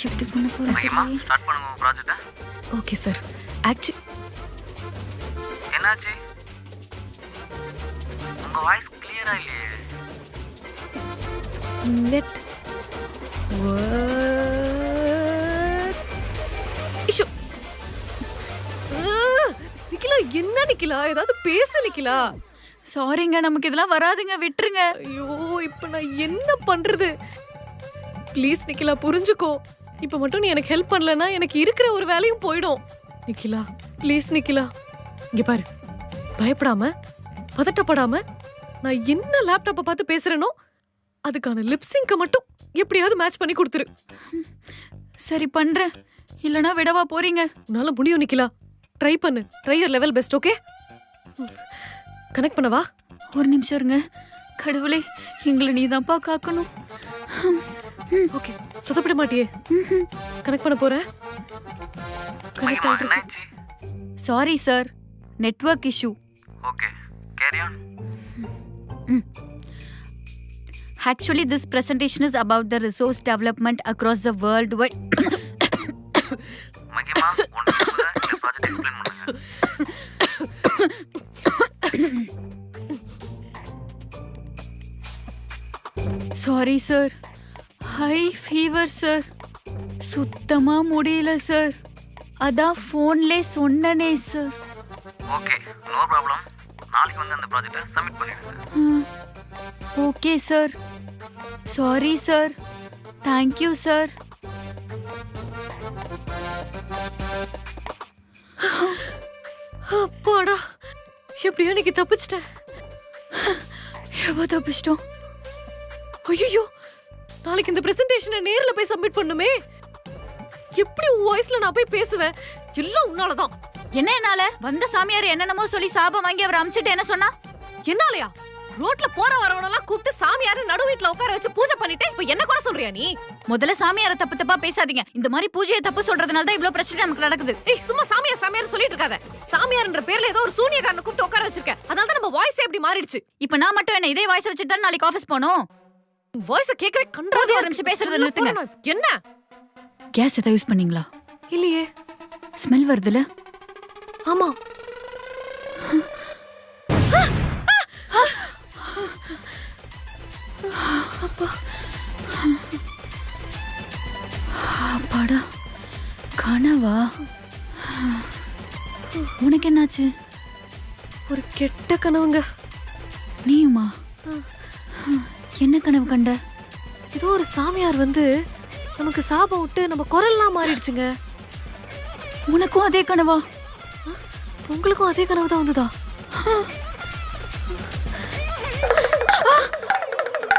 எப்படி பண்ண போறேன்? ஸ்டார்ட் பண்ணுங்க ப்ராஜெக்ட்ட. Okay sir. ஆக்சுவலி என்னாச்சு? உங்க வாய்ஸ் கிளியரா இல்லையே. Net issue. நிக்கிலா, என்ன நிக்கிலா? ஏதாவது பேச நிக்கிலா. சாரிங்க, நமக்கு இதெல்லாம் வராதுங்க, விட்டுருங்க. ஐயோ, இப்ப நான் என்ன பண்றது? ப்ளீஸ் நிக்கிலா, புரிஞ்சுக்கோ. இப்ப மட்டும் நீ எனக்கு ஹெல்ப் பண்ணலன்னா எனக்கு இருக்கிற ஒரு வேலையும் போயிடும். நிக்கிலா ப்ளீஸ் நிக்கிலா, இங்க பாரு. பயப்படாம பதட்டப்படாம நான் என்ன லேப்டாப்பை பார்த்து பேசுறேனோ அதுக்கான லிப்சிங்க மட்டும் எப்படியாவது மேட்ச் பண்ணி கொடுத்துரு. சரி பண்றேன், இல்லனா விடவா போறீங்க? உன்னால முடியும் நிக்கிலா. ட்ரை பண்ணு. Try your level best. Okay, connect பண்ணவா? ஒரு நிமிஷம் இருங்க. கடவுளே, எங்களை நீதான்ப்பா காக்கணும். ஓகே, சொதப்பிட மாட்டியே. கனெக்ட் பண்ண போறேன். கனெக்ட் ஆயிட்டு. என்னாச்சு? Sorry sir, network issue. Okay, carry on. Actually, this presentation is about the resource development across the world. மகிமா, ஒன்னு சொல்லுங்க, இந்த ப்ராஜெக்ட் எக்ஸ்பிளைன் பண்ணுங்க. Sorry sir, high fever sir. சுத்தமா முடியல சார். அதான் ஃபோன்லே சொன்னனே சார். Okay, no problem. நாளைக்கு வந்து அந்த ப்ராஜெக்ட்டை சப்மிட் பண்ணிடுங்க. Okay sir. Sorry sir. Thank you sir. அப்பாடா, எப்படியோ இன்னைக்கு தப்பிச்சிட்டேன். எவ்வளோ தப்பிச்சிட்டோம். ஐயோ, நாளைக்கு இந்த பிரசன்டேஷனை நேர்ல போய் சப்மிட் பண்ணுமே. எப்படி உன் வாய்ஸ்ல நான் போய் பேசுவேன்? எல்லாம் உன்னாலதான். என்ன என்னால? வந்த சாமியார் என்னென்னமோ சொல்லி சாபம் வாங்கி அவர் அமிச்சிட்டு என்ன சொன்னா? என்னாலயா? ரோட்ல போற வரவனெல்லாம் கூப்பிட்டு சாமியார நடு வீட்ல உட்கார வச்சு பூஜை பண்ணிட்டு இப்ப என்ன குறை சொல்றியா நீ? முதல்ல சாமியார தப்பு தப்பா பேசாதீங்க. இந்த மாதிரி பூஜையை தப்பு சொல்றதுனால தான் இவ்ளோ பிரச்சனை நமக்கு நடக்குது. ஏய், சும்மா சாமியார் சாமியார் சொல்லிட்டு இருக்காத. சாமியார்ன்ற பேர்ல ஏதோ ஒரு சூனியக்காரனை கூப்பிட்டு உட்கார வச்சிருக்க. அதனால தான் நம்ம வாய்ஸ் எப்படி மாறிடுச்சு. இப்போ நான் மட்டும் என்ன இதே வாய்ஸ் வச்சிட்டு தான் நாளைக்கு ஆபீஸ் போணும். வாய்ஸ கேட்கவே கண்டா. ஒரு நிமிஷம் பேசுறத நிறுத்துங்க. என்ன? கேஸ் ஏதாவது யூஸ் பண்ணீங்களா? இல்லையே. ஸ்மெல் வருதுல? ஆமா. அப்பா, அப்பாடா, கனவா? உனக்கு என்னாச்சு? ஒரு கெட்ட கனவுங்க. நீயுமா? என்ன கனவு கண்ட? ஏதோ ஒரு சாமியார் வந்து நமக்கு சாபம் விட்டு நம்ம குரல்லாம் மாறிடுச்சுங்க. உனக்கும் அதே கனவா? உங்களுக்கும் அதே கனவு தான் வந்ததா?